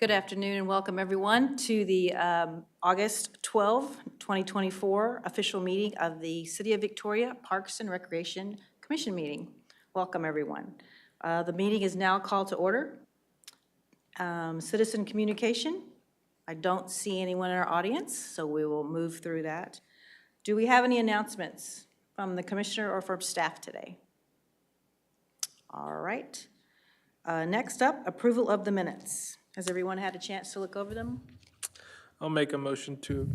Good afternoon and welcome everyone to the August 12, 2024 official meeting of the City of Victoria Parks and Recreation Commission meeting. Welcome everyone. The meeting is now called to order. Citizen communication. I don't see anyone in our audience, so we will move through that. Do we have any announcements from the commissioner or from staff today? All right. Next up, approval of the minutes. Has everyone had a chance to look over them? I'll make a motion to,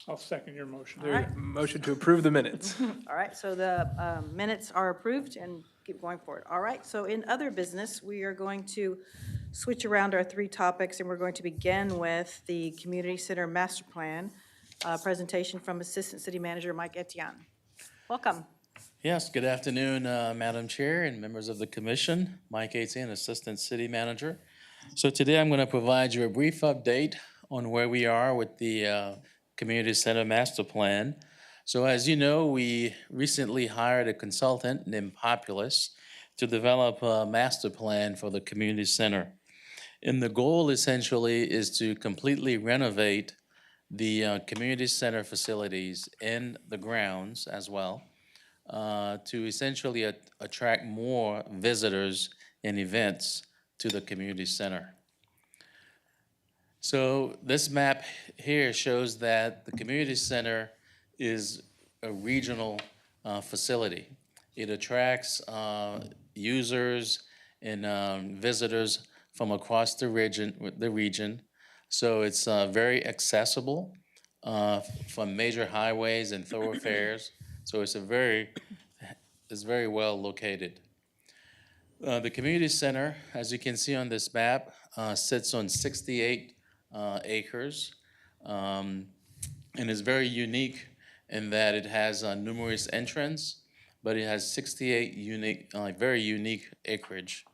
I'll second your motion. All right. motion to approve the minutes. All right, so the minutes are approved and keep going forward. All right, so in other business, we are going to switch around our three topics, and we're going to begin with the Community Center Master Plan presentation from Assistant City Manager Mike Etienne. Welcome. Yes, good afternoon, Madam Chair and members of the commission. Mike Etienne, Assistant City Manager. So today I'm going to provide you a brief update on where we are with the Community Center Master Plan. So as you know, we recently hired a consultant named Populous to develop a master plan for the community center. And the goal essentially is to completely renovate the community center facilities and the grounds as well, to essentially attract more visitors and events to the community center. So this map here shows that the community center is a regional facility. It attracts users and visitors from across the region. So it's very accessible from major highways and thoroughfares. So it's very well located. The community center, as you can see on this map, sits on 68 acres, and is very unique in that it has numerous entrance, but it has 68 very unique acreage.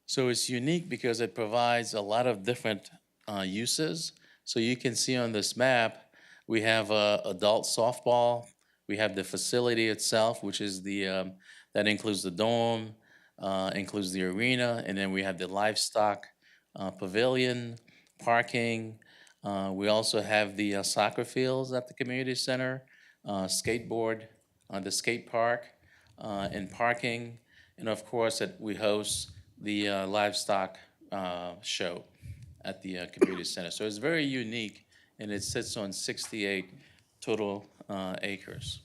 So it's unique because it provides a lot of different uses. So you can see on this map, we have adult softball. We have the facility itself, which is that includes the dome, includes the arena, and then we have the livestock pavilion, parking. We also have the soccer fields at the community center, skateboard, the skate park, and parking. And of course, we host the livestock show at the community center. So it's very unique, and it sits on 68 total acres.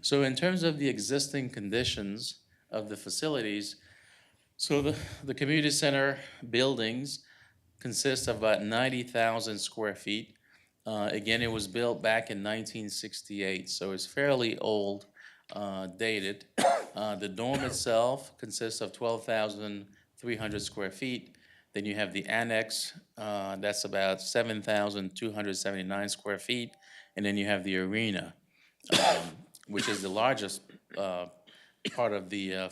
So in terms of the existing conditions of the facilities, so the community center buildings consist of about 90,000 square feet. Again, it was built back in 1968, so it's fairly old, dated. The dome itself consists of 12,300 square feet. Then you have the annex, that's about 7,279 square feet. And then you have the arena, which is the largest part of the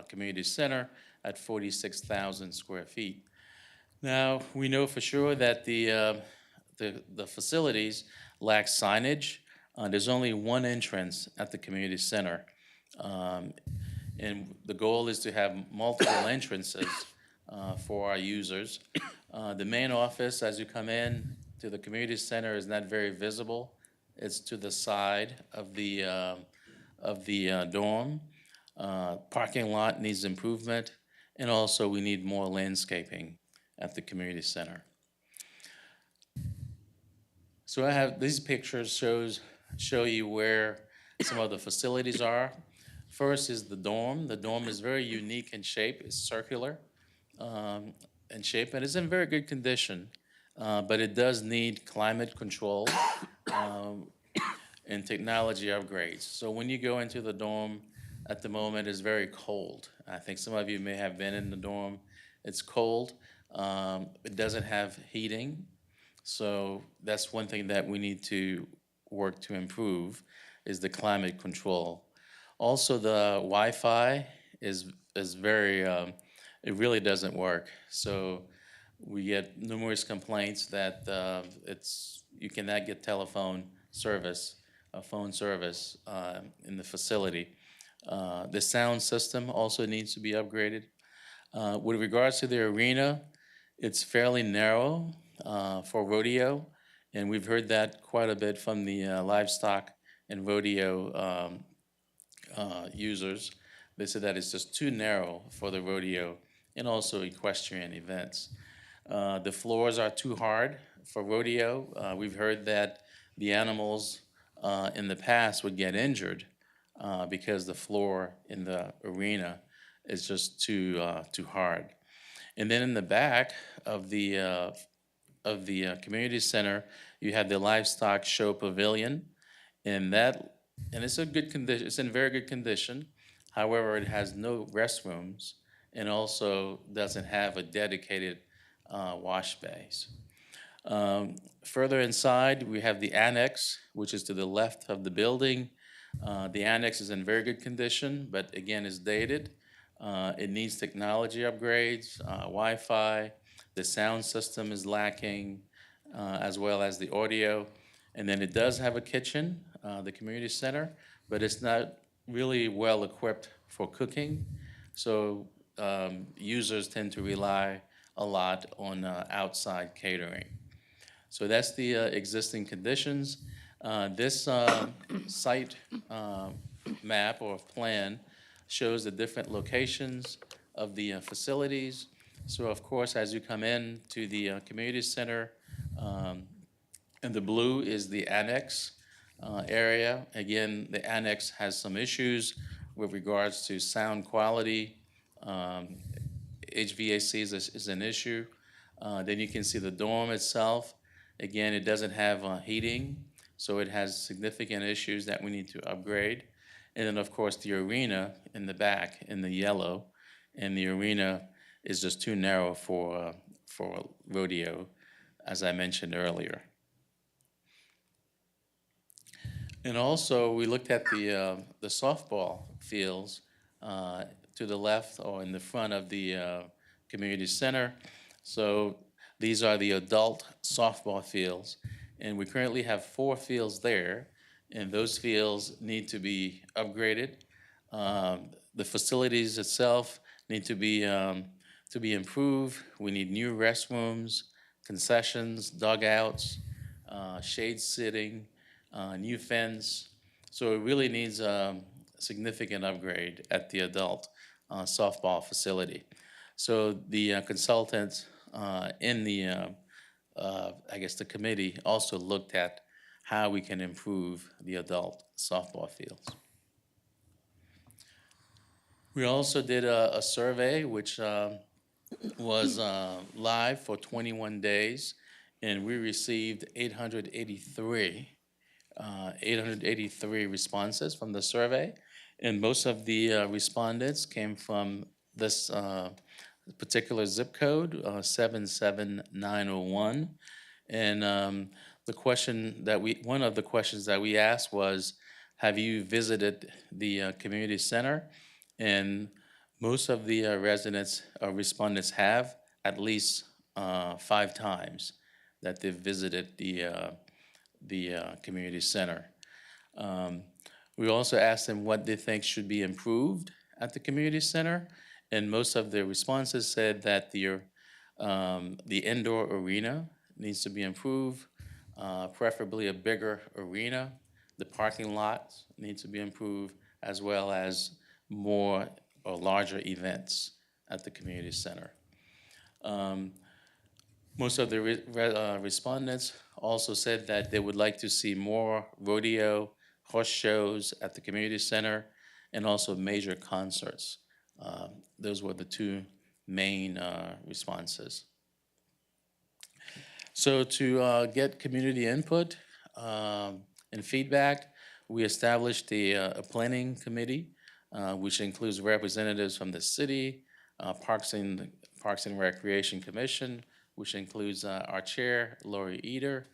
community center at 46,000 square feet. Now, we know for sure that the facilities lack signage. There's only one entrance at the community center. And the goal is to have multiple entrances for our users. The main office, as you come in to the community center, is not very visible. It's to the side of the dorm. Parking lot needs improvement, and also we need more landscaping at the community center. So I have these pictures show you where some of the facilities are. First is the dorm. The dorm is very unique in shape. It's circular in shape, and it's in very good condition. But it does need climate control and technology upgrades. So when you go into the dorm at the moment, it's very cold. I think some of you may have been in the dorm. It's cold. It doesn't have heating. So that's one thing that we need to work to improve is the climate control. Also, the Wi-Fi is very, it really doesn't work. So we get numerous complaints that you cannot get telephone service, phone service in the facility. The sound system also needs to be upgraded. With regards to the arena, It's fairly narrow for rodeo, and we've heard that quite a bit from the livestock and rodeo users. They said that it's just too narrow for the rodeo and also equestrian events. The floors are too hard for rodeo. We've heard that the animals in the past would get injured because the floor in the arena is just too hard. And then in the back of the community center, you have the livestock show pavilion, and it's a good condition. It's in very good condition. However, it has no restrooms and also doesn't have a dedicated wash bays. Further inside, we have the annex, which is to the left of the building. The annex is in very good condition, but again, is dated. It needs technology upgrades, Wi-Fi. The sound system is lacking, as well as the audio. And then it does have a kitchen, the community center, but it's not really well equipped for cooking. So users tend to rely a lot on outside catering. So that's the existing conditions. This site map or plan shows the different locations of the facilities. So of course, as you come in to the community center, in the blue is the annex area. Again, the annex has some issues with regards to sound quality. HVAC is an issue. Then you can see the dorm itself. Again, it doesn't have heating, so it has significant issues that we need to upgrade. And then, of course, the arena in the back in the yellow, and the arena is just too narrow for rodeo, as I mentioned earlier. And also, we looked at the softball fields to the left or in the front of the community center. So these are the adult softball fields, and we currently have 4 fields there, and those fields need to be upgraded. The facilities itself need to be improved. We need new restrooms, concessions, dugouts, shade sitting, new fence. So it really needs a significant upgrade at the adult softball facility. So the consultant in the, I guess the committee also looked at how we can improve the adult softball fields. We also did a survey which was live for 21 days, and we received 883 responses from the survey, and most of the respondents came from this particular zip code, 77901. And one of the questions that we asked was, have you visited the community center? And most of the residents or respondents have at least 5 times that they've visited the community center. We also asked them what they think should be improved at the community center, and most of the responses said that the indoor arena needs to be improved, preferably a bigger arena. The parking lots need to be improved, as well as more or larger events at the community center. Most of the respondents also said that they would like to see more rodeo, horse shows at the community center, and also major concerts. Those were the 2 main responses. So to get community input and feedback, we established a planning committee, which includes representatives from the city, Parks and Recreation Commission, which includes our chair, Lori Eder,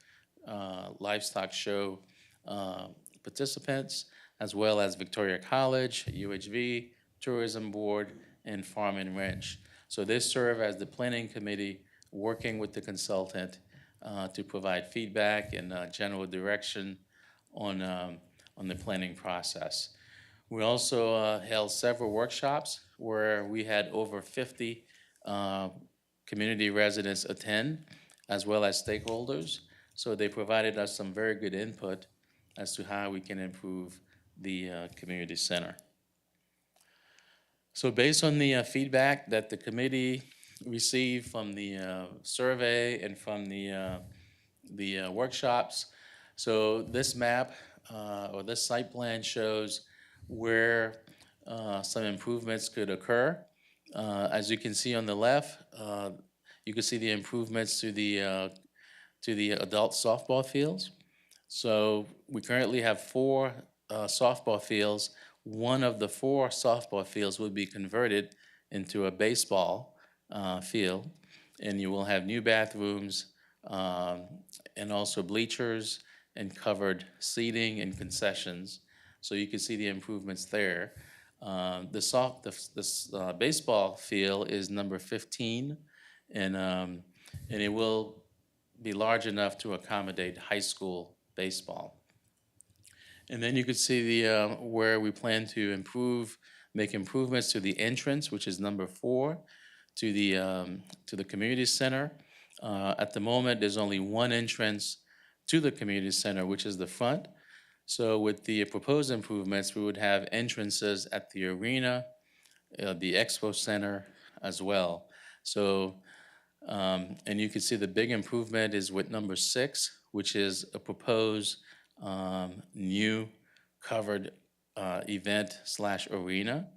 livestock show participants, as well as Victoria College, UHV, Tourism Board, and Farm and Ranch. So they serve as the planning committee, working with the consultant to provide feedback and general direction on the planning process. We also held several workshops where we had over 50 community residents attend, as well as stakeholders. So they provided us some very good input as to how we can improve the community center. So based on the feedback that the committee received from the survey and from the workshops, so this map or this site plan shows where some improvements could occur. As you can see on the left, you can see the improvements to the adult softball fields. So we currently have 4 softball fields. One of the 4 softball fields will be converted into a baseball field, and you will have new bathrooms and also bleachers and covered seating and concessions. So you can see the improvements there. The baseball field is number 15, and it will be large enough to accommodate high school baseball. And then you could see the where we plan to make improvements to the entrance, which is number 4, to the community center. At the moment, there's only one entrance to the community center, which is the front. So with the proposed improvements, we would have entrances at the arena, the expo center as well. So, and you can see the big improvement is with number 6, which is a proposed new covered event/arena,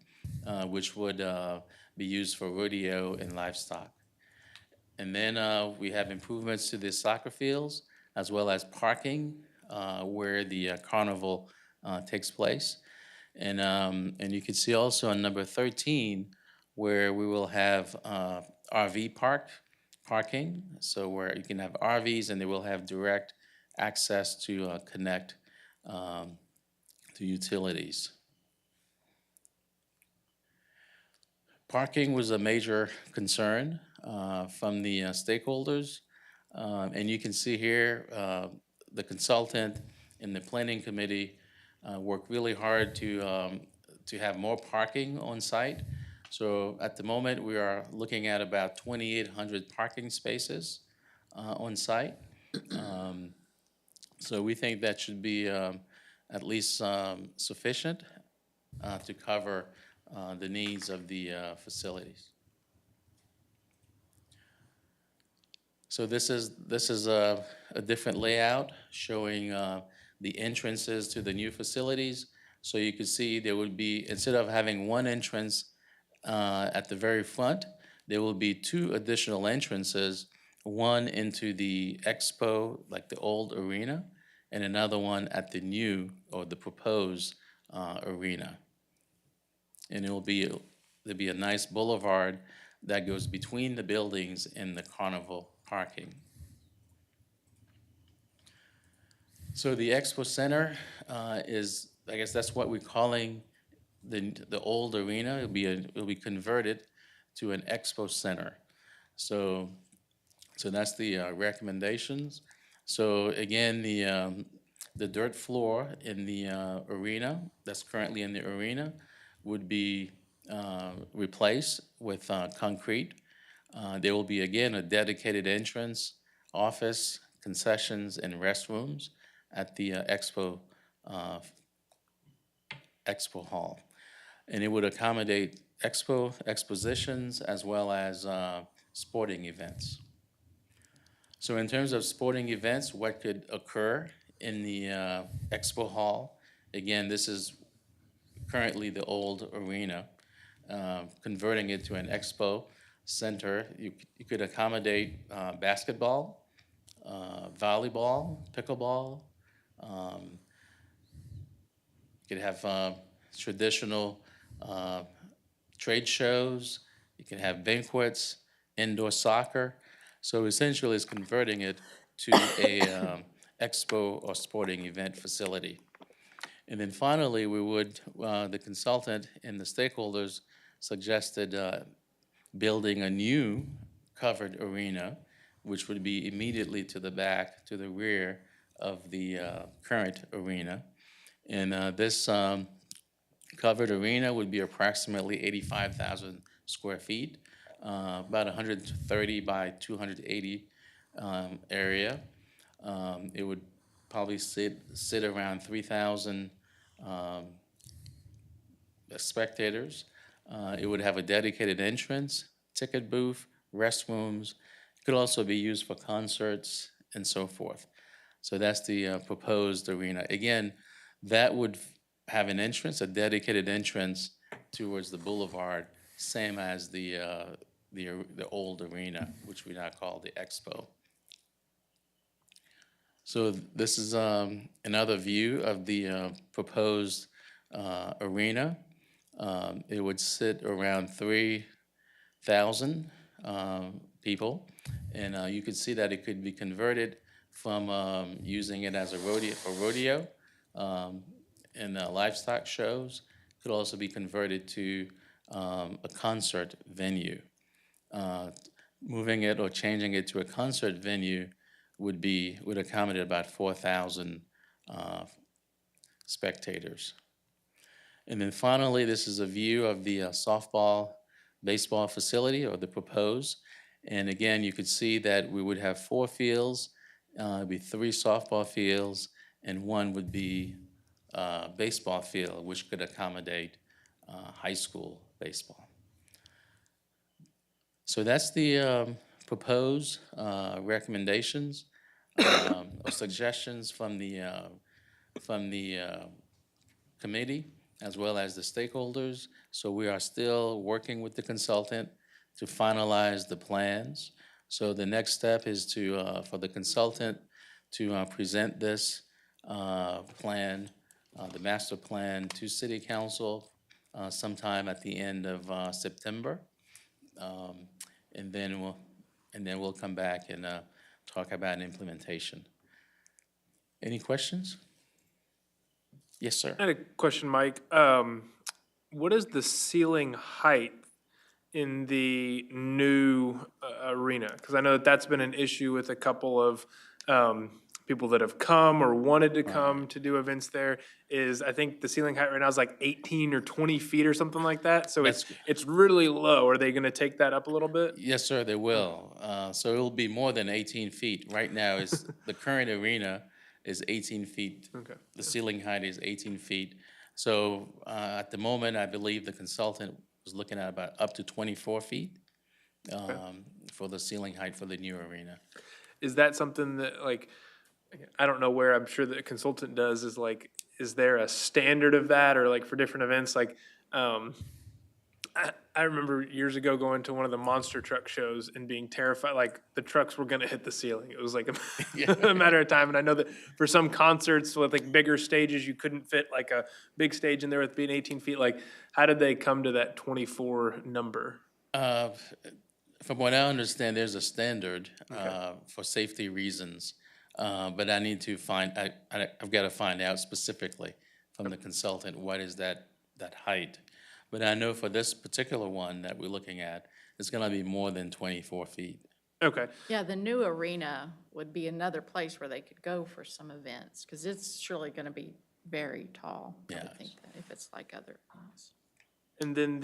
which would be used for rodeo and livestock. And then we have improvements to the soccer fields, as well as parking where the carnival takes place. And you can see also on number 13, where we will have RV parking, so where you can have RVs and they will have direct access to connect to utilities. Parking was a major concern from the stakeholders. And you can see here, the consultant and the planning committee worked really hard to have more parking on site. So at the moment, we are looking at about 2,800 parking spaces on site. So we think that should be at least sufficient to cover the needs of the facilities. So this is a different layout showing the entrances to the new facilities. So you can see there would be, instead of having one entrance at the very front, there will be 2 additional entrances, one into the expo, like the old arena, and another one at the new or the proposed arena. And there'll be a nice boulevard that goes between the buildings and the carnival parking. So the expo center is, I guess that's what we're calling the old arena. It'll be converted to an expo center. So that's the recommendations. So again, the dirt floor in the arena, that's currently in the arena, would be replaced with concrete. There will be, again, a dedicated entrance, office, concessions, and restrooms at the expo hall. And it would accommodate expositions as well as sporting events. So in terms of sporting events, what could occur in the expo hall? Again, this is currently the old arena. Converting it to an expo center, you could accommodate basketball, volleyball, pickleball. You could have traditional trade shows. You can have banquets, indoor soccer. So essentially, it's converting it to a expo or sporting event facility. And then finally, the consultant and the stakeholders suggested building a new covered arena, which would be immediately to the rear of the current arena. And this covered arena would be approximately 85,000 square feet. about 130 by 280 area. It would probably sit around 3,000 spectators. It would have a dedicated entrance, ticket booth, restrooms. It could also be used for concerts and so forth. So that's the proposed arena. Again, that would have an entrance, a dedicated entrance towards the boulevard, same as the old arena, which we now call the Expo. So this is another view of the proposed arena. It would sit around 3,000 people, and you could see that it could be converted from using it as a rodeo and livestock shows. Could also be converted to a concert venue. Moving it or changing it to a concert venue would accommodate about 4,000 spectators. And then finally, this is a view of the softball, baseball facility, or the proposed. And again, you could see that we would have 4 fields. It'd be 3 softball fields, and 1 would be baseball field, which could accommodate high school baseball. So that's the proposed recommendations or suggestions from the committee as well as the stakeholders. So we are still working with the consultant to finalize the plans. So the next step is for the consultant to present this plan, the master plan, to City Council sometime at the end of September. And then we'll come back and talk about implementation. Any questions? Yes, sir. I had a question, Mike. What is the ceiling height in the new arena? Because I know that's been an issue with a couple of people that have come or wanted to come to do events there. I think the ceiling height right now is like 18 or 20 feet or something like that. So it's really low. Are they going to take that up a little bit? Yes, sir, they will. So it'll be more than 18 feet. Right now, the current arena is 18 feet. Okay. The ceiling height is 18 feet. So at the moment, I believe the consultant was looking at about up to 24 feet for the ceiling height for the new arena. Is that something that, like, I don't know where, I'm sure the consultant does, is there a standard of that, or like for different events? Like, I remember years ago going to one of the monster truck shows and being terrified, like the trucks were gonna hit the ceiling. It was like a matter of time. And I know that for some concerts with like bigger stages, you couldn't fit like a big stage in there with being 18 feet. Like, how did they come to that 24 number? From what I understand, there's a standard for safety reasons, but I need to I've got to find out specifically from the consultant what is that height. But I know for this particular one that we're looking at, it's going to be more than 24 feet. Okay. Yeah, the new arena would be another place where they could go for some events, because it's surely going to be very tall. I would think that if it's like other ones. And then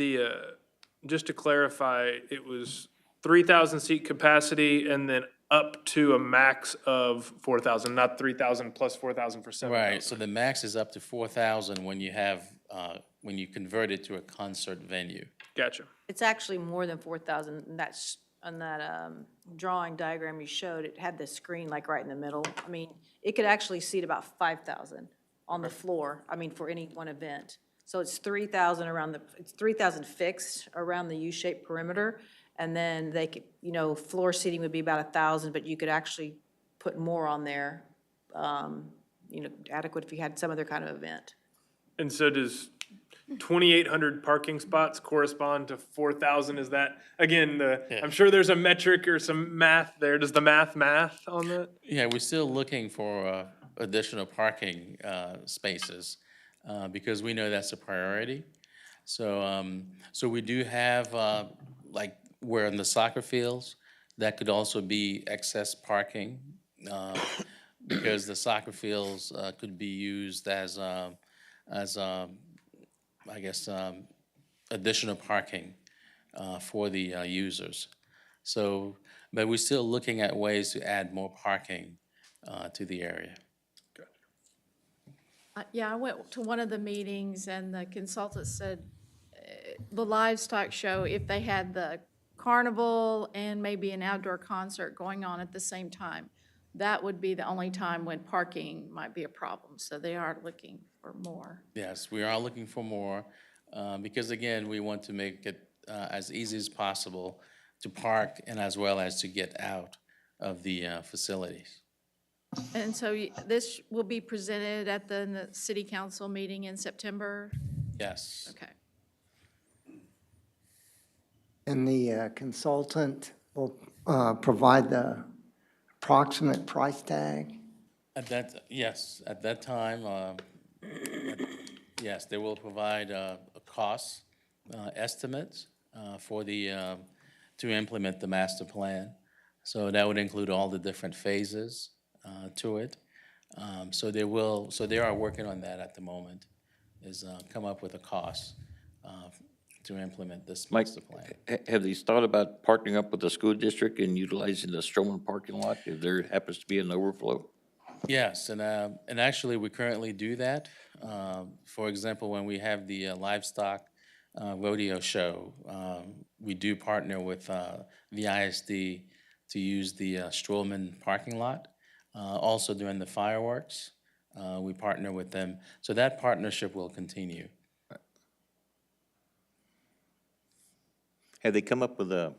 just to clarify, it was 3,000 seat capacity and then up to a max of 4,000, not 3,000 plus 4,000 for 7,000. Right, so the max is up to 4,000 when you have, when you convert it to a concert venue. Gotcha. It's actually more than 4,000, and that's, on that drawing diagram you showed, it had the screen like right in the middle. I mean, it could actually seat about 5,000 on the floor, I mean, for any one event. So it's 3,000 it's 3,000 fixed around the U-shaped perimeter, and then they could, floor seating would be about 1,000, but you could actually put more on there, adequate if you had some other kind of event. And so does 2,800 parking spots correspond to 4,000? Is that, again, I'm sure there's a metric or some math there. Does the math on that? Yeah, we're still looking for additional parking spaces because we know that's a priority. So, so we do have, like, where in the soccer fields, that could also be excess parking because the soccer fields could be used as I guess, additional parking for the users. So, but we're still looking at ways to add more parking to the area. Yeah, I went to one of the meetings and the consultant said the livestock show, if they had the carnival and maybe an outdoor concert going on at the same time, that would be the only time when parking might be a problem. So they are looking for more. Yes, we are looking for more, because again, we want to make it as easy as possible to park and as well as to get out of the facilities. And so this will be presented at the city council meeting in September? Yes. Okay. And the consultant will provide the approximate price tag? Yes, at that time, yes, they will provide a cost estimate for to implement the master plan. So that would include all the different phases to it. So they are working on that at the moment, is come up with a cost to implement this Mike, master plan. have these thought about partnering up with the school district and utilizing the Stroman parking lot if there happens to be an overflow? Yes, and actually, we currently do that. For example, when we have the livestock rodeo show, we do partner with the ISD to use the Stroman parking lot. Also during the fireworks, we partner with them. So that partnership will continue. Have they come up with a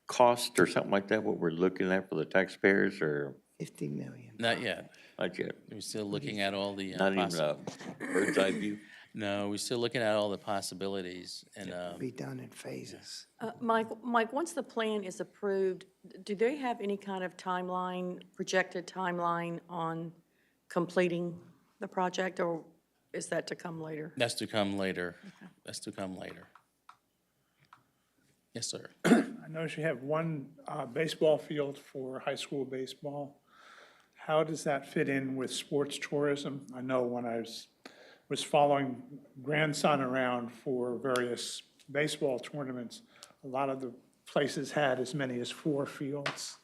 cost or something like that, what we're looking at for the taxpayers, or 50 million. Not yet. not yet? We're still looking at all the. Not even a bird's eye view? No, we're still looking at all the possibilities and, Be done in phases. Mike, once the plan is approved, do they have any kind of timeline, projected timeline on completing the project, or is that to come later? that's to come later. That's to come later. Yes, sir. I notice you have one baseball field for high school baseball. How does that fit in with sports tourism? I know when I was following grandson around for various baseball tournaments, a lot of the places had as many as 4 fields.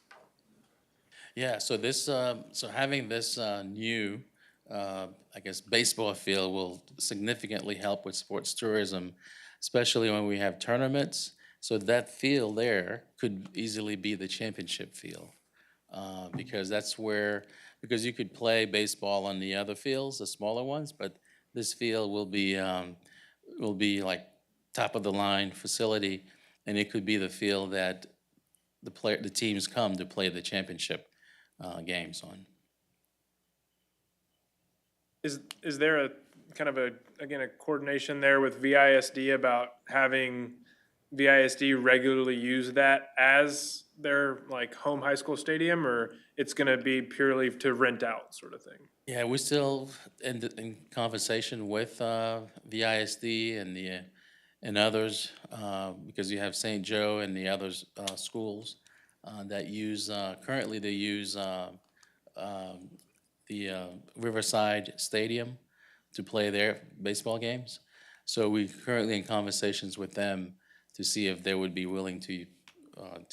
Yeah, so so having this new, I guess, baseball field will significantly help with sports tourism, especially when we have tournaments. So that field there could easily be the championship field, because that's because you could play baseball on the other fields, the smaller ones, but this field will be like top of the line facility, and it could be the field that the teams come to play the championship games on. Is there a kind of a coordination there with VISD about having VISD regularly use that as their like home high school stadium, or it's gonna be purely to rent out sort of thing? Yeah, we're still in conversation with VISD and others, because you have St. Joe and the other schools that use, currently they use the Riverside Stadium to play their baseball games. So we're currently in conversations with them to see if they would be willing to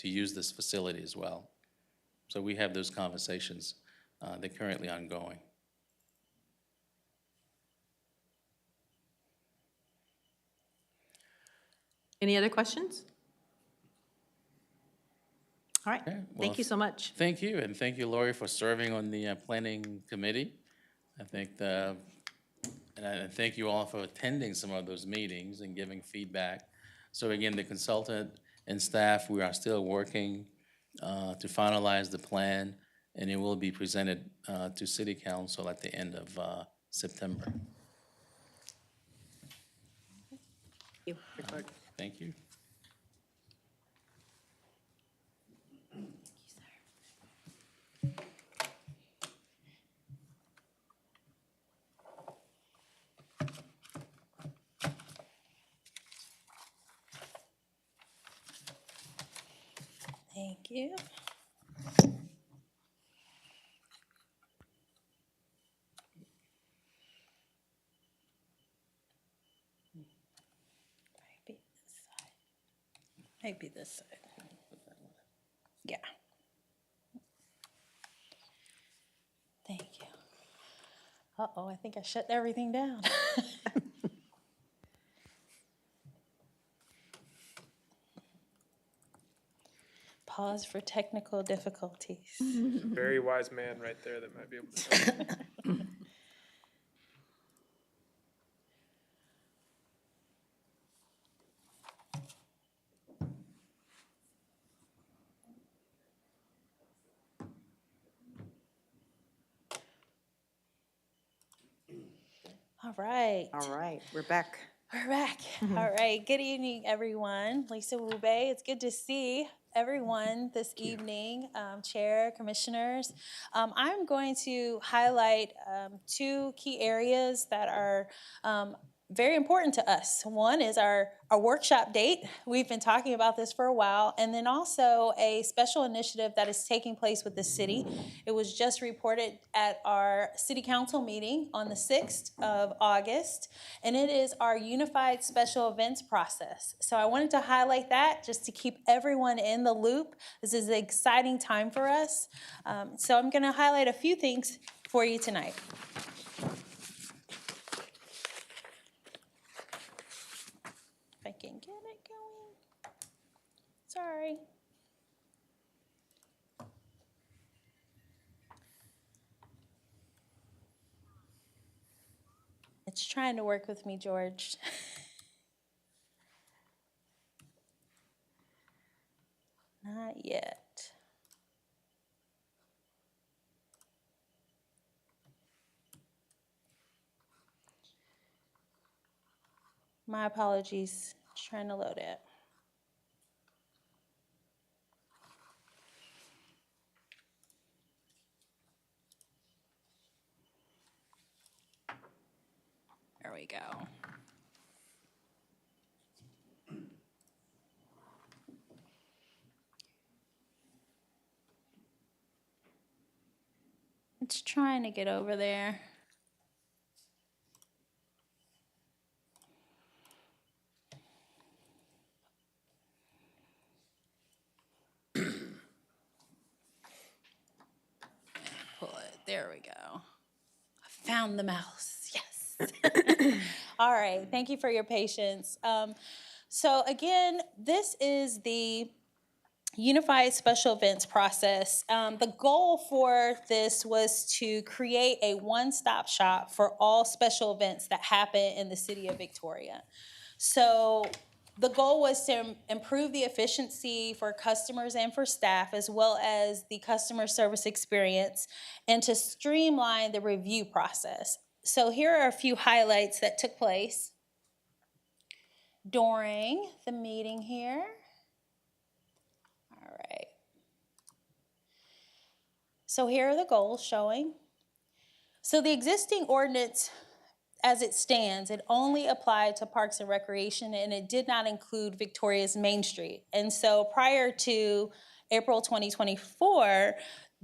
use this facility as well. So we have those conversations. They're currently ongoing. Any other questions? All right, Okay, well, thank you so much. Thank you, and thank you, Lori, for serving on the planning committee. I think and I thank you all for attending some of those meetings and giving feedback. So again, the consultant and staff, we are still working to finalize the plan, and it will be presented to City Council at the end of September. Thank you. Thank you. Maybe this side. Yeah. Thank you. Uh-oh, I think I shut everything down. Pause for technical difficulties. Very wise man right there that might be able to tell you. All right. All right, we're back. We're back. All right. Good evening, everyone. Lisa Wube. It's good to see everyone this evening, Chair, Commissioners. I'm going to highlight two key areas that are very important to us. One is our workshop date. We've been talking about this for a while. And then also a special initiative that is taking place with the city. It was just reported at our city council meeting on the 6th of August. And it is our unified special events process. So I wanted to highlight that just to keep everyone in the loop. This is an exciting time for us. So I'm going to highlight a few things for you tonight. If I can get it going. Sorry. It's trying to work with me, George. Not yet. My apologies. Trying to load it. There we go. It's trying to get over there. Pull it. There we go. I found the mouse. Yes. All right. Thank you for your patience. So again, this is the unified special events process. The goal for this was to create a one-stop shop for all special events that happen in the city of Victoria. So the goal was to improve the efficiency for customers and for staff, as well as the customer service experience, and to streamline the review process. So here are a few highlights that took place during the meeting here. All right. So here are the goals showing. So the existing ordinance, as it stands, it only applied to Parks and Recreation, and it did not include Victoria's Main Street. And so prior to April 2024,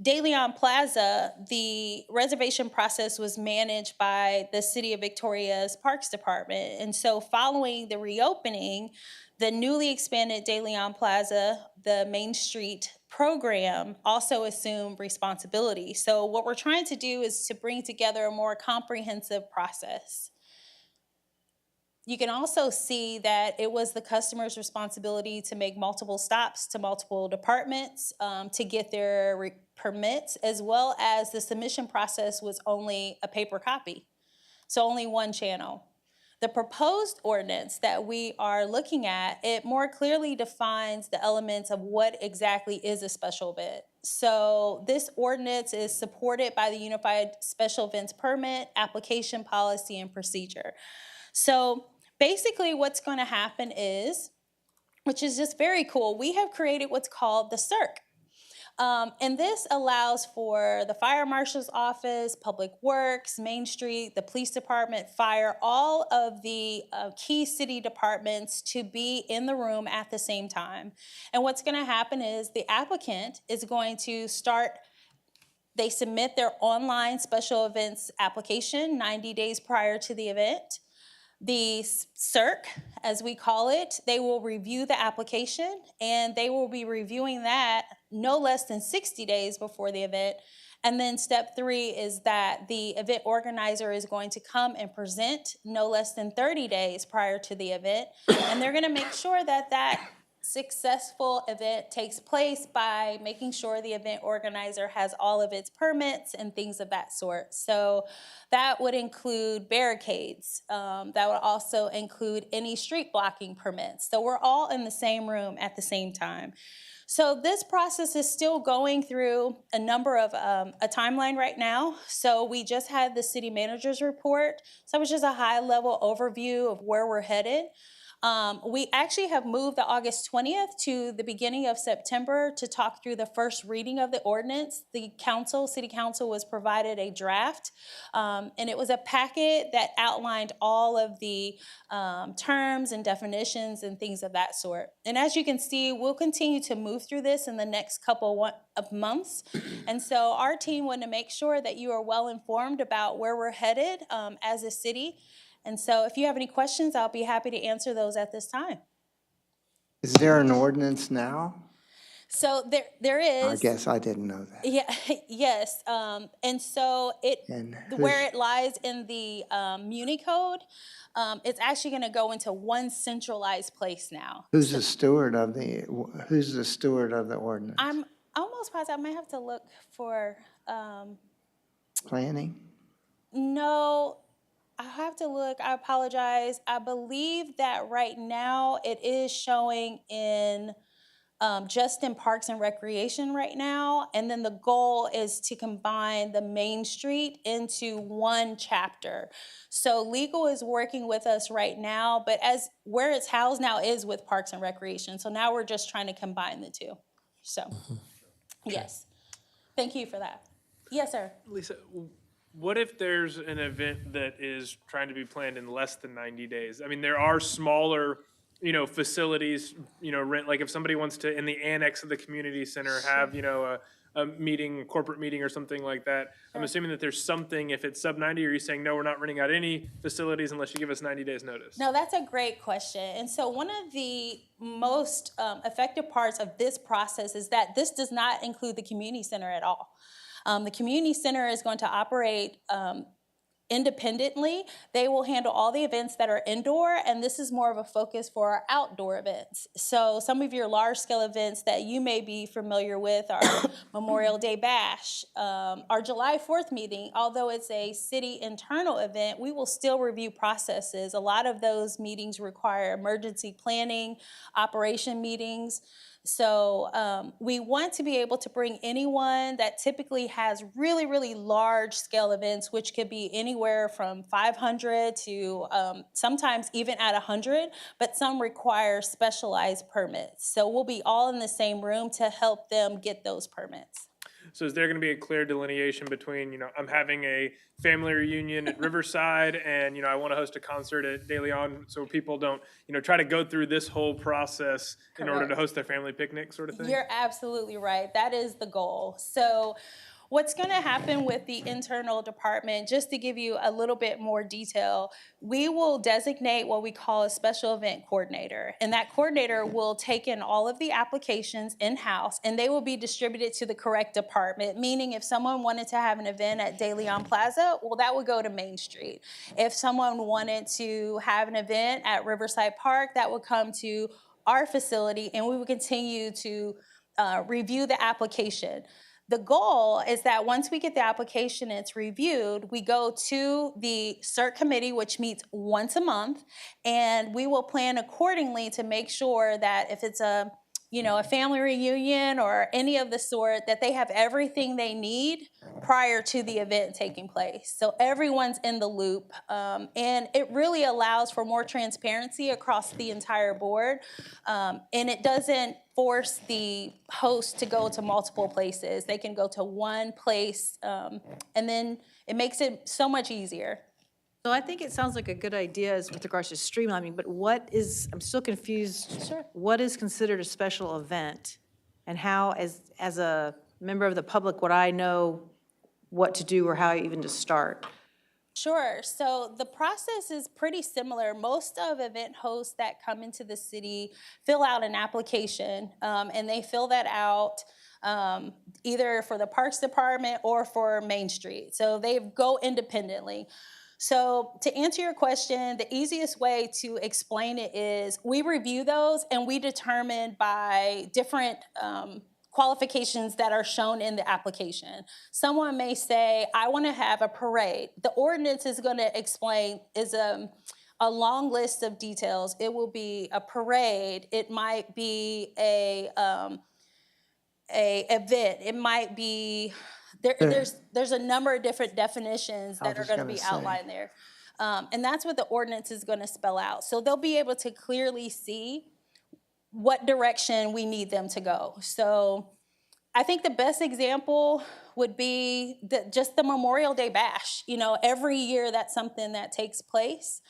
De Leon Plaza, the reservation process was managed by the City of Victoria's Parks Department. And so following the reopening, the newly expanded De Leon Plaza, the Main Street program, also assumed responsibility. So what we're trying to do is to bring together a more comprehensive process. You can also see that it was the customer's responsibility to make multiple stops to multiple departments to get their permits, as well as the submission process was only a paper copy, so only one channel. The proposed ordinance that we are looking at, it more clearly defines the elements of what exactly is a special event. So this ordinance is supported by the Unified Special Events Permit, Application Policy, and Procedure. So basically what's going to happen is, which is just very cool, we have created what's called the CERC. And this allows for the fire marshal's office, public works, Main Street, the police department, fire, all of the key city departments to be in the room at the same time. And what's going to happen is the applicant is going to start, they submit their online special events application 90 days prior to the event. The CERC, as we call it, they will review the application, and they will be reviewing that no less than 60 days before the event. And then step 3 is that the event organizer is going to come and present no less than 30 days prior to the event. And they're gonna make sure that that successful event takes place by making sure the event organizer has all of its permits and things of that sort. So that would include barricades. That would also include any street blocking permits. So we're all in the same room at the same time. So this process is still going through a number of, a timeline right now. So we just had the city manager's report. So it was just a high level overview of where we're headed. We actually have moved the August 20th to the beginning of September to talk through the first reading of the ordinance. The council, city council, was provided a draft, and it was a packet that outlined all of the terms and definitions and things of that sort. And as you can see, we'll continue to move through this in the next couple of months. And so our team wanted to make sure that you are well informed about where we're headed as a city. And so if you have any questions, I'll be happy to answer those at this time. Is there an ordinance now? So there is. I guess I didn't know that. Yeah, yes. And so And where it lies in the Muni Code, it's actually going to go into one centralized place now. Who's the steward of the ordinance? I'm almost positive. I might have to look for, Planning? no, I have to look. I apologize. I believe that right now it is showing in just in Parks and Recreation right now. And then the goal is to combine the Main Street into one chapter. So legal is working with us right now, but as where it's housed now is with Parks and Recreation. So now we're just trying to combine the two. So, yes. Thank you for that. Yes, sir. Lisa, what if there's an event that is trying to be planned in less than 90 days? I mean, there are smaller, facilities, rent, like if somebody wants to, in the annex of the community center, have, a meeting, a corporate meeting or something like that. I'm assuming that there's something, if it's sub 90, or are you saying, no, we're not renting out any facilities unless you give us 90 days notice? No, that's a great question. And so one of the most effective parts of this process is that this does not include the community center at all. The community center is going to operate independently. They will handle all the events that are indoor, and this is more of a focus for our outdoor events. So some of your large-scale events that you may be familiar with are Memorial Day Bash, our July 4th meeting. Although it's a city internal event, we will still review processes. A lot of those meetings require emergency planning, operation meetings. So we want to be able to bring anyone that typically has really, really large scale events, which could be anywhere from 500 to sometimes even at 100, but some require specialized permits. So we'll be all in the same room to help them get those permits. So is there going to be a clear delineation between, I'm having a family reunion at Riverside and, I want to host a concert at De Leon, so people don't, try to go through this whole process in order to Correct. host their family picnic sort of thing? You're absolutely right. That is the goal. So what's going to happen with the internal department, just to give you a little bit more detail, we will designate what we call a special event coordinator. And that coordinator will take in all of the applications in-house, and they will be distributed to the correct department, meaning if someone wanted to have an event at De Leon Plaza, well, that would go to Main Street. If someone wanted to have an event at Riverside Park, that would come to our facility, and we would continue to review the application. The goal is that once we get the application and it's reviewed, we go to the CERT committee, which meets once a month, and we will plan accordingly to make sure that if it's a family reunion or any of the sort, that they have everything they need prior to the event taking place. So everyone's in the loop, and it really allows for more transparency across the entire board, and it doesn't force the host to go to multiple places. They can go to one place, and then it makes it so much easier. So I think it sounds like a good idea as with regards to streamlining, but I'm still confused. Sure. What is considered a special event? And how, as a member of the public, would I know what to do or how even to start? Sure. So the process is pretty similar. Most of event hosts that come into the city fill out an application, and they fill that out either for the Parks Department or for Main Street. So they go independently. So to answer your question, the easiest way to explain it is we review those and we determine by different qualifications that are shown in the application. Someone may say, I want to have a parade. The ordinance is going to explain, is a long list of details. It will be a parade. It might be a event. It might be, there's a number of different definitions that are was going to gonna be say. outlined there. And that's what the ordinance is going to spell out. So they'll be able to clearly see what direction we need them to go. So I think the best example would be just the Memorial Day Bash. You know, every year that's something that takes place.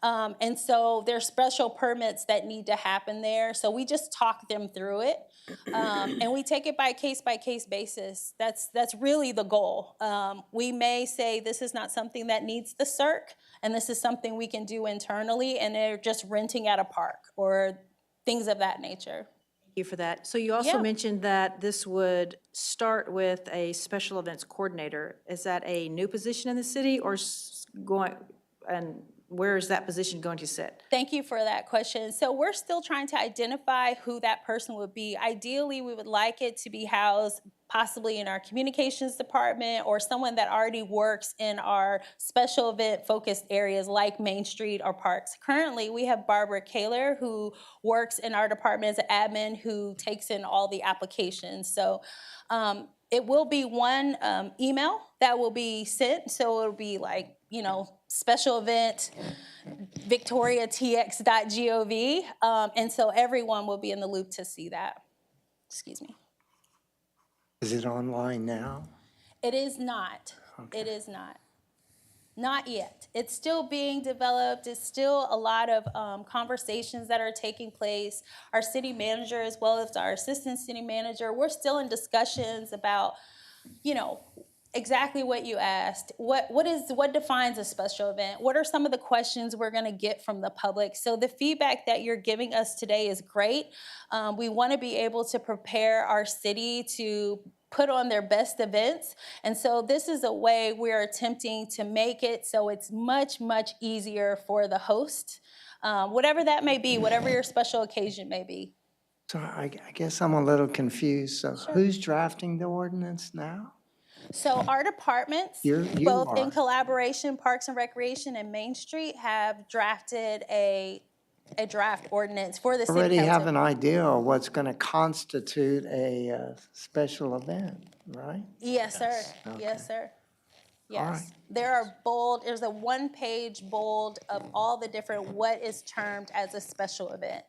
And so there's special permits that need to happen there. So we just talk them through it. And we take it by case basis. That's really the goal. We may say this is not something that needs the CERC, and this is something we can do internally, and they're just renting at a park or things of that nature. Thank you for that. So you also Yeah. mentioned that this would start with a special events coordinator. Is that a new position in the city or going, and where is that position going to sit? Thank you for that question. So we're still trying to identify who that person would be. Ideally, we would like it to be housed possibly in our communications department or someone that already works in our special event focused areas like Main Street or parks. Currently, we have Barbara Kaler who works in our department as an admin who takes in all the applications. So it will be one email that will be sent. So it'll be like, you know, special event, victoriatx.gov. And so everyone will be in the loop to see that. Excuse me. Is it online now? It is not. It is not. Not yet. It's still being developed. It's still a lot of conversations that are taking place. Our city manager, as well as our assistant city manager, we're still in discussions about, you know, exactly what you asked. What defines a special event? What are some of the questions we're going to get from the public? So the feedback that you're giving us today is great. We want to be able to prepare our city to put on their best events. And so this is a way we're attempting to make it so it's much, much easier for the host, whatever that may be, whatever your special occasion may be. So I guess I'm a little confused. So who's drafting the ordinance now? So our departments, You both in are. collaboration, Parks and Recreation and Main Street, have drafted a draft ordinance for the city Already council. have an idea of what's going to constitute a special event, right? Yes, sir. Yes, sir. right. Yes. There's a one-page bold of all the different, what is termed as a special event.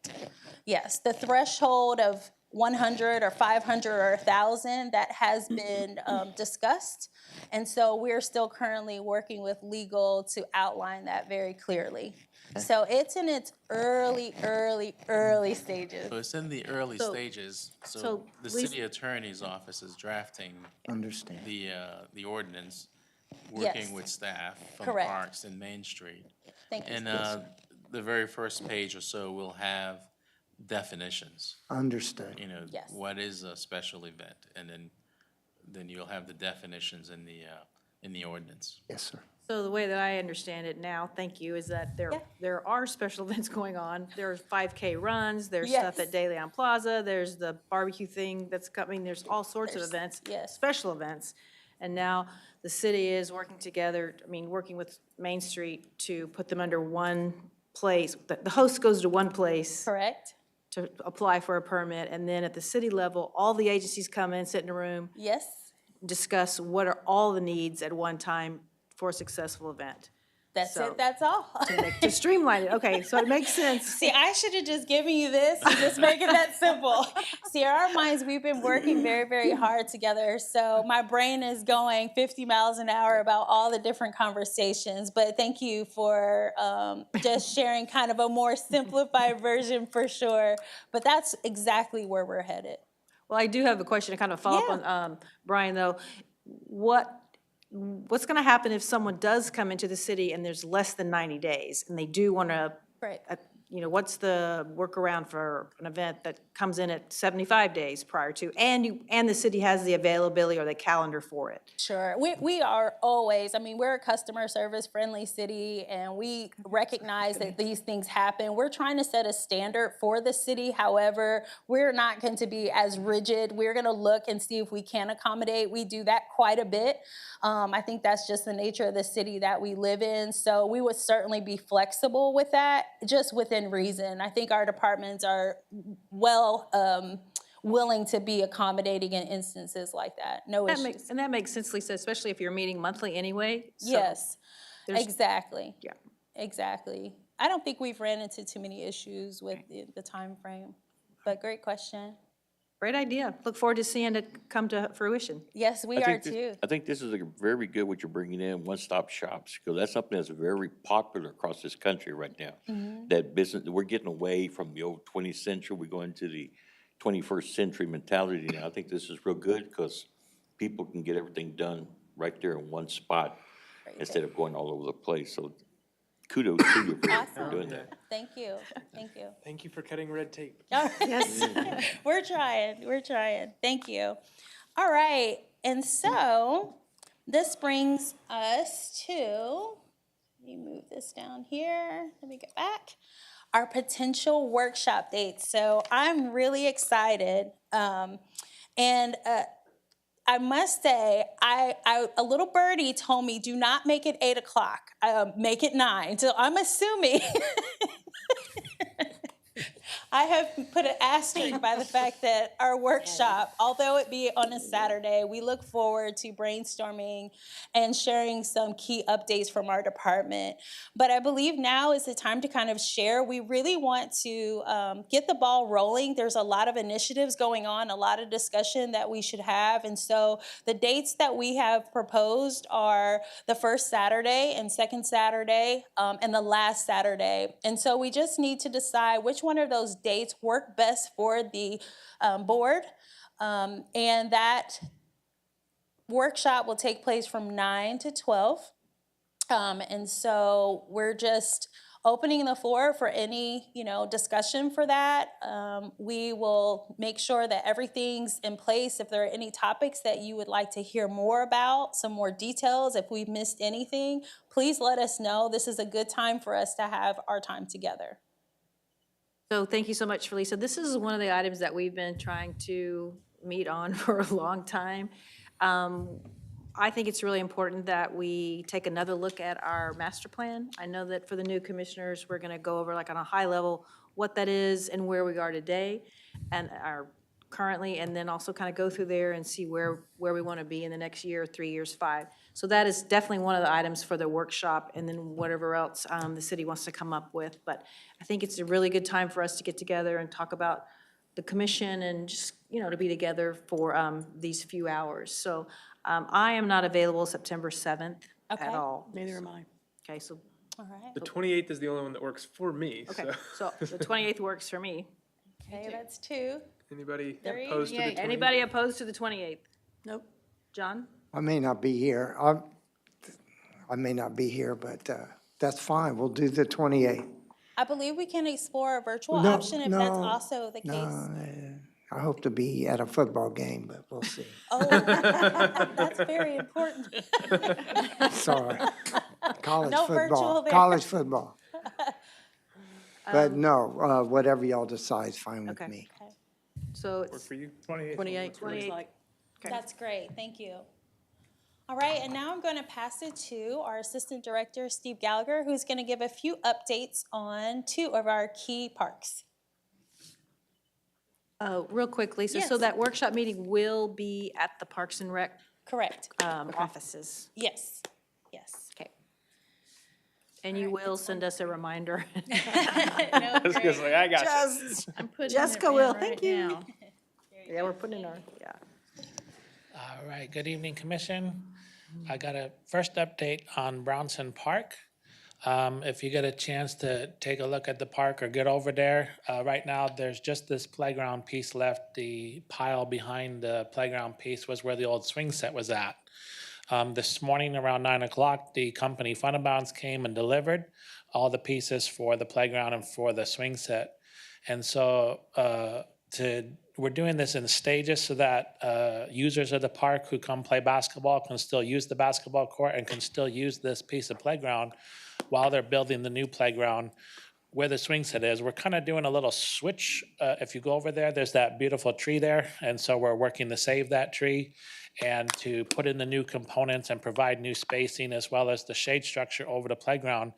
Yes, the threshold of 100 or 500 or 1,000 that has been discussed. And so we're still currently working with legal to outline that very clearly. So it's in its early stages. So it's in the early So- stages, so so the Lisa- city attorney's office is drafting Understand. the ordinance, Yes. working with staff from Correct. Parks and Main Street. Thank you. And the very first page or so will have definitions, Understood. you know, Yes. what is a special event? And then you'll have the definitions in the ordinance. Yes, sir. So the way that I understand it now, thank you, is that Yeah. there are special events going on. There's 5K runs, there's stuff Yes. at De Leon Plaza, there's the barbecue thing that's coming, there's all sorts of There's- events. yes. Special events. And now the city is working together, working with Main Street to put them under one place. The host goes to one place Correct? to apply for a permit, and then at the city level, all the agencies come in, sit in a room, Yes? discuss what are all the needs at one time for a successful event. That's So- it, that's all. To streamline it, okay, so it makes sense. See, I should have just given you this and just make it that simple. See, our minds, we've been working very, very hard together. So my brain is going 50 miles an hour about all the different conversations. But thank you for just sharing kind of a more simplified version for sure. But that's exactly where we're headed. Well, I do have a question to kind of follow up Yeah. on, Brian, though. What what's going to happen if someone does come into the city and there's less than 90 days and they do want to, Right. you know, what's the workaround for an event that comes in at 75 days prior to, and the city has the availability or the calendar for it? Sure. We are always, I mean, we're a customer service friendly city and we recognize that these things happen. We're trying to set a standard for the city. However, we're not going to be as rigid. We're going to look and see if we can accommodate. We do that quite a bit. I think that's just the nature of the city that we live in. So we would certainly be flexible with that, just within reason. I think our departments are well willing to be accommodating in instances like that. No issues. And that makes sense, Lisa, especially if you're meeting monthly anyway. So Yes, there's- exactly. Yeah. Exactly. I don't think we've ran into too many issues with the time frame, but great question. Great idea. Look forward to seeing it come to fruition. Yes, we I are think this- too. I think this is a very good what you're bringing in, one-stop shops, because that's something that's very popular across this country right now. That business, we're getting away from the old 20th century, we're going to the 21st century mentality now. I think this is real good because people can get everything done right there in one spot instead of going all over the place. So kudos to you for doing that. Thank you. Thank you. Thank you for cutting red tape. Yes. We're trying. We're trying. Thank you. All right. And so this brings us to, let me move this down here. Let me get back. Our potential workshop dates. So I'm really excited. And I must say, a little birdie told me, do not make it 8 o'clock, make it 9. So I'm assuming I have put an asterisk by the fact that our workshop, although it be on a Saturday, we look forward to brainstorming and sharing some key updates from our department. But I believe now is the time to kind of share. We really want to get the ball rolling. There's a lot of initiatives going on, a lot of discussion that we should have. And so the dates that we have proposed are the first Saturday and second Saturday and the last Saturday. And so we just need to decide which one of those dates work best for the board. And that workshop will take place from 9 to 12. And so we're just opening the floor for any, discussion for that. We will make sure that everything's in place. If there are any topics that you would like to hear more about, some more details, if we've missed anything, please let us know. This is a good time for us to have our time together. So thank you so much, Felisa. This is one of the items that we've been trying to meet on for a long time. I think it's really important that we take another look at our master plan. I know that for the new commissioners, we're going to go over like on a high level what that is and where we are today and are currently, and then also kind of go through there and see where we want to be in the next year, 3 years, 5. So that is definitely one of the items for the workshop, and then whatever else the city wants to come up with. But I think it's a really good time for us to get together and talk about the commission and just, to be together for these few hours. So I am not available September 7th Okay. at all. Neither am I. Okay, so, All right. The 28th is the only one that works for me, okay, so. so the 28th works for me. Okay, that's 2. Anybody Three. opposed to the 28th? Anybody opposed to the 28th? Nope. John? I may not be here. I may not be here, but that's fine. We'll do the 28th. I believe we can explore a virtual No, option if that's no, also the case. No, I hope to be at a football game, but we'll see. Oh, that's very important. Sorry. College No virtual football, there. college football. But no, whatever y'all decide is fine with Okay. me. So Work it's for you? 28, 28. looks like. Okay. That's great, thank you. All right, and now I'm going to pass it to our Assistant Director, Steve Gallagher, who's going to give a few updates on 2 of our key parks. Real quick, Lisa, so Yes. that workshop meeting will be at the Parks and Rec Correct. offices? Yes, yes. Okay. And you will send us a reminder? I was gonna say, I got you. I'm putting Jessica it in will, right thank you. now. Yeah, we're putting in our, yeah. All right, good evening, Commission. I got a first update on Brownson Park. If you get a chance to take a look at the park or get over there, right now, there's just this playground piece left. The pile behind the playground piece was where the old swing set was at. This morning around 9 o'clock, the company Fundabounds came and delivered all the pieces for the playground and for the swing set. And so we're doing this in stages so that users of the park who come play basketball can still use the basketball court and can still use this piece of playground while they're building the new playground where the swing set is. We're kind of doing a little switch. If you go over there, there's that beautiful tree there. And so we're working to save that tree and to put in the new components and provide new spacing as well as the shade structure over the playground.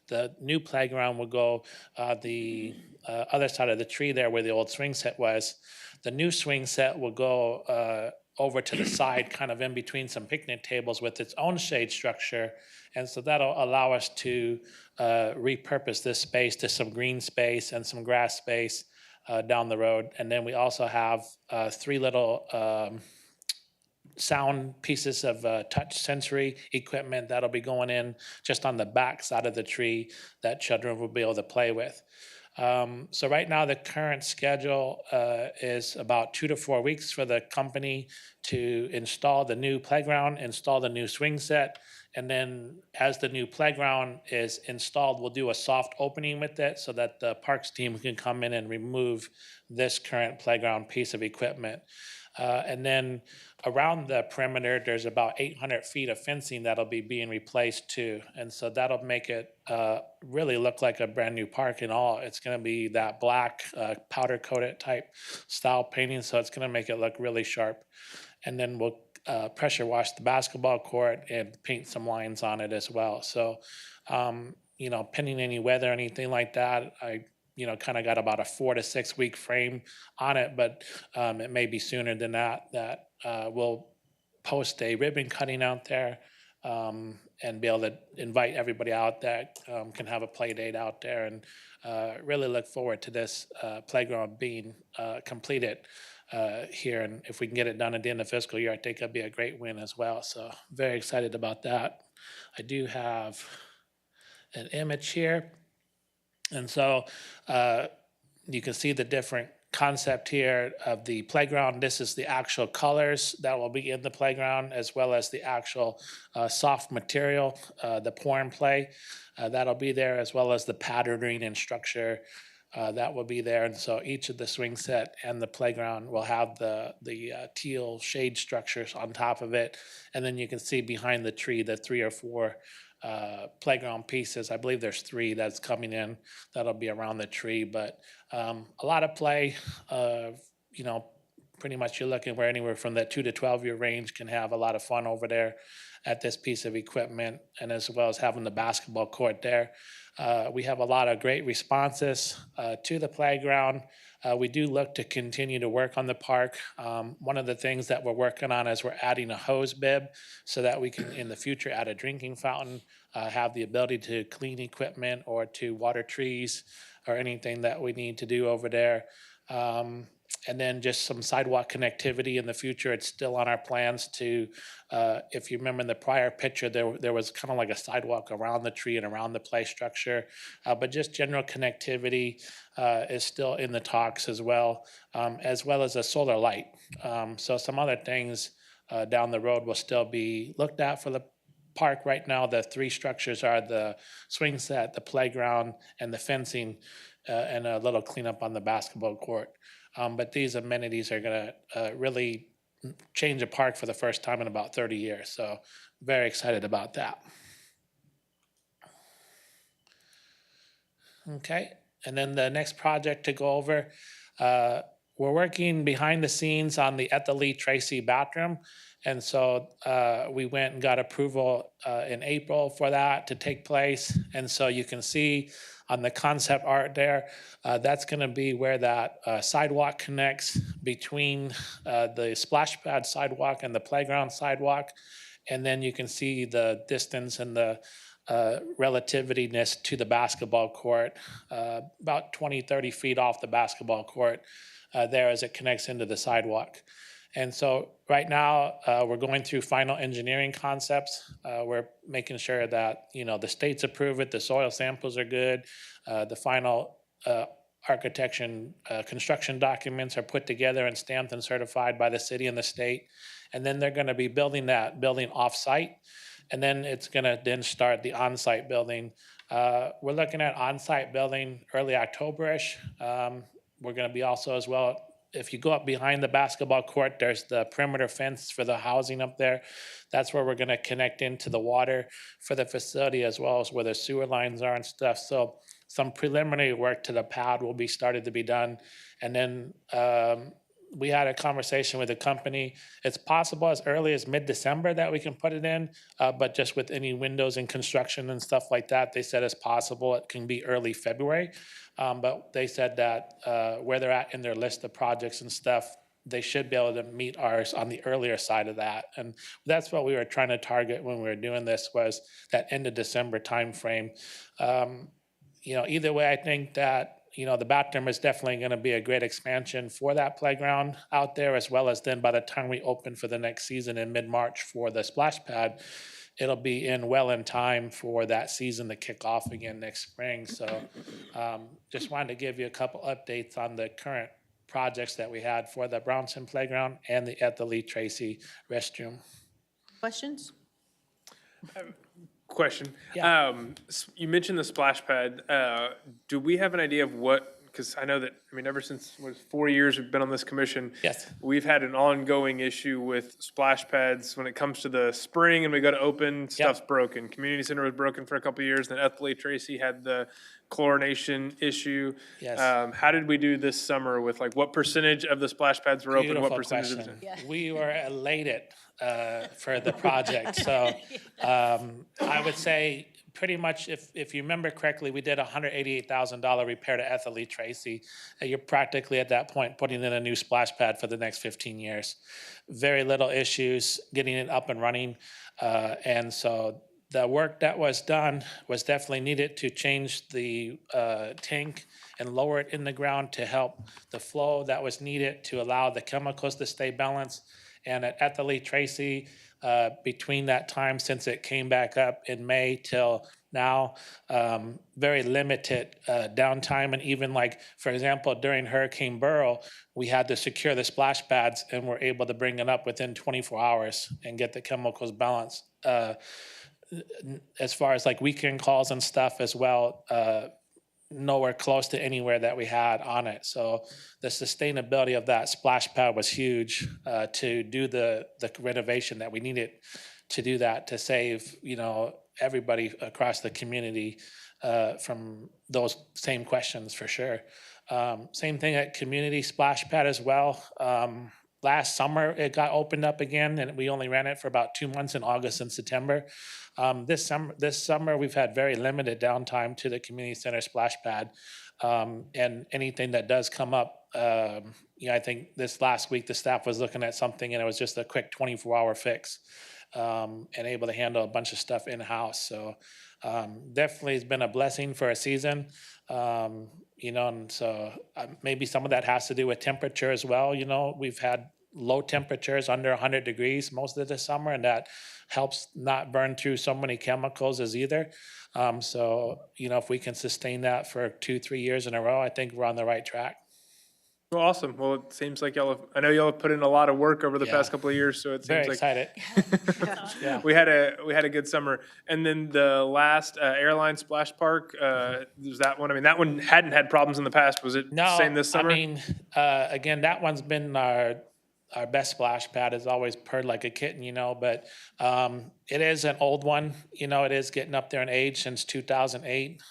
The new playground will go the other side of the tree there where the old swing set was. The new swing set will go over to the side, kind of in between some picnic tables with its own shade structure. And so that'll allow us to repurpose this space to some green space and some grass space down the road. And then we also have 3 little sound pieces of touch sensory equipment that'll be going in just on the back side of the tree that children will be able to play with. So right now, the current schedule is about 2 to 4 weeks for the company to install the new playground, install the new swing set, and then as the new playground is installed, we'll do a soft opening with it so that the parks team can come in and remove this current playground piece of equipment. And then around the perimeter, there's about 800 feet of fencing that'll be being replaced too. And so that'll make it really look like a brand new park in all. It's gonna be that black powder coated type style painting. So it's gonna make it look really sharp. And then we'll pressure wash the basketball court and paint some lines on it as well. So, you know, pending any weather or anything like that, I kind of got about a 4 to 6 week frame on it, but it may be sooner than that we'll post a ribbon cutting out there and be able to invite everybody out that can have a play date out there, and really look forward to this playground being completed here. And if we can get it done at the end of fiscal year, I think that'd be a great win as well. So very excited about that. I do have an image here. And so you can see the different concept here of the playground. This is the actual colors that will be in the playground, as well as the actual soft material, the pour and play that'll be there, as well as the patterning and structure that will be there. And so each of the swing set and the playground will have the teal shade structures on top of it. And then you can see behind the tree the 3 or 4 playground pieces. I believe there's 3 that's coming in that'll be around the tree, but a lot of play. Pretty much you're looking where anywhere from that 2 to 12-year range can have a lot of fun over there at this piece of equipment, and as well as having the basketball court there. We have a lot of great responses to the playground. We do look to continue to work on the park. One of the things that we're working on is we're adding a hose bib so that we can, in the future, add a drinking fountain, have the ability to clean equipment or to water trees or anything that we need to do over there. And then just some sidewalk connectivity in the future. It's still on our plans to, if you remember in the prior picture, there was kind of like a sidewalk around the tree and around the play structure. But just general connectivity is still in the talks as well as a solar light. So some other things down the road will still be looked at for the park. Right now, the 3 structures are the swing set, the playground, and the fencing, and a little cleanup on the basketball court. But these amenities are going to really change the park for the first time in about 30 years. So very excited about that. Okay, and then the next project to go over, we're working behind the scenes on the Ethel Lee Tracy bathroom. And so we went and got approval in April for that to take place. And so you can see on the concept art there, that's gonna be where that sidewalk connects between the splash pad sidewalk and the playground sidewalk. And then you can see the distance and the relativityness to the basketball court, about 20, 30 feet off the basketball court there as it connects into the sidewalk. And so right now, we're going through final engineering concepts. We're making sure that, the states approve it, the soil samples are good, the final architecture and construction documents are put together and stamped and certified by the city and the state. And then they're gonna be building that building off-site. And then it's gonna then start the on-site building. We're looking at on-site building early October-ish. We're gonna be also as well, if you go up behind the basketball court, there's the perimeter fence for the housing up there. That's where we're gonna connect into the water for the facility as well as where the sewer lines are and stuff. So some preliminary work to the pad will be started to be done. And then we had a conversation with the company. It's possible as early as mid-December that we can put it in, but just with any windows and construction and stuff like that, they said it's possible it can be early February. But they said that where they're at in their list of projects and stuff, they should be able to meet ours on the earlier side of that. And that's what we were trying to target when we were doing this, was that end of December timeframe. You know, either way, I think that, you know, the bathroom is definitely going to be a great expansion for that playground out there, as well as then by the time we open for the next season in mid-March for the splash pad, it'll be well in time for that season to kick off again next spring. So just wanted to give you a couple updates on the current projects that we had for the Brownson Playground and at the Lee Tracy restroom. Questions? Question. Yeah. You mentioned the splash pad. Do we have an idea of what, because I know that, I mean, ever since, 4 years we've been on this commission. Yes. We've had an ongoing issue with splash pads when it comes to the spring and we go to open, stuff's broken. Community center was broken for a couple of years, then Lee Tracy had the chlorination issue. Yes. How did we do this summer with, like, what percentage of the splash pads were open? What Beautiful percentage of question. the? We were elated for the project. So I would say pretty much, if you remember correctly, we did a $188,000 repair to Lee Tracy. You're practically at that point putting in a new splash pad for the next 15 years. Very little issues getting it up and running. And so the work that was done was definitely needed to change the tank and lower it in the ground to help the flow that was needed to allow the chemicals to stay balanced. And at Lee Tracy, between that time since it came back up in May till now, very limited downtime. And even, like, for example, during Hurricane Beryl, we had to secure the splash pads and were able to bring it up within 24 hours and get the chemicals balanced. As far as like weekend calls and stuff as well, nowhere close to anywhere that we had on it. So the sustainability of that splash pad was huge to do the renovation that we needed to do that, to save, you know, everybody across the community from those same questions for sure. Same thing at Community Splash Pad as well. Last summer, it got opened up again, and we only ran it for about 2 months in August and September. This summer, we've had very limited downtime to the community center splash pad. And anything that does come up, you know, I think this last week, the staff was looking at something and it was just a quick 24-hour fix, and able to handle a bunch of stuff in-house. So definitely it's been a blessing for a season. You know, and so maybe some of that has to do with temperature as well. You know, we've had low temperatures under 100 degrees most of the summer, and that helps not burn through so many chemicals as either. So, you know, if we can sustain that for 2-3 years in a row, I think we're on the right track. Well, awesome. Well, it seems like I know y'all have put in a lot of work over the Yeah. past couple of years, so it Very seems like excited. Yeah. we had a good summer. And then the last airline splash park, was that one? I mean, that one hadn't had problems in the past. Was it No, same this summer? I mean, again, that one's been our best splash pad. Has always purred like a kitten, you know, but it is an old one. You know, it is getting up there in age since 2008.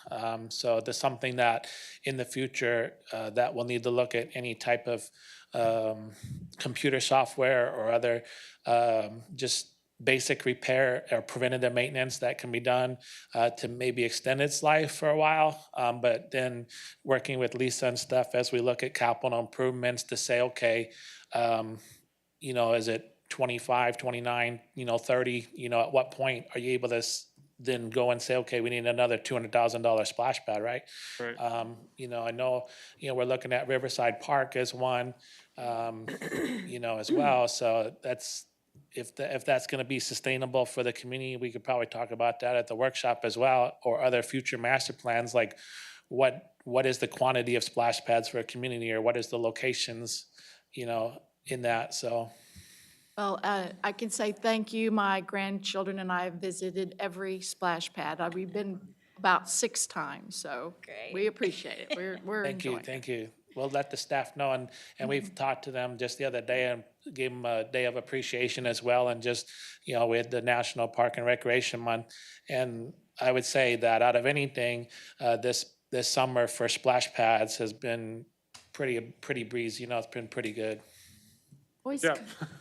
So there's something that in the future that we'll need to look at any type of computer software or other just basic repair or preventative maintenance that can be done to maybe extend its life for a while. But then working with Lisa and stuff as we look at capital improvements to say, okay, you know, is it 25, 29, you know, 30, you know, at what point are you able to then go and say, okay, we need another $200,000 splash pad, right? Right. You know, I know, you know, we're looking at Riverside Park as one, you know, as well. So that's, if that's going to be sustainable for the community, we could probably talk about that at the workshop as well, or other future master plans. Like, what is the quantity of splash pads for a community, or what is the locations, in that, so. Well, I can say thank you. My grandchildren and I have visited every splash pad. We've been about 6 times, so we appreciate it. We're Thank you, enjoying it. thank you. We'll let the staff know, and we've talked to them just the other day and gave them a day of appreciation as well, and just, we had the National Park and Recreation Month. And I would say that out of anything, this summer for splash pads has been pretty breezy, it's been pretty good. Yeah.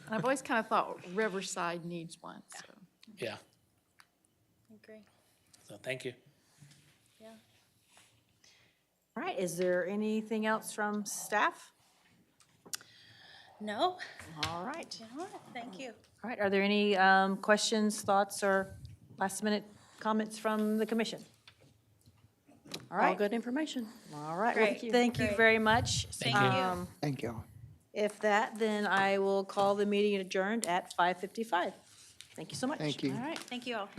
I've always kind of thought Riverside needs one, so. Yeah, Agree. so thank you. All right, is there anything else from staff? No? All right. All right, thank you. All right, are there any questions, thoughts, or last-minute comments from the commission? All All right, good information. all right. Well, Great. thank you Great. very much. Thank you. Thank you all. If that, then I will call the meeting adjourned at 5:55. Thank you so much. Thank you. All right. Thank you all.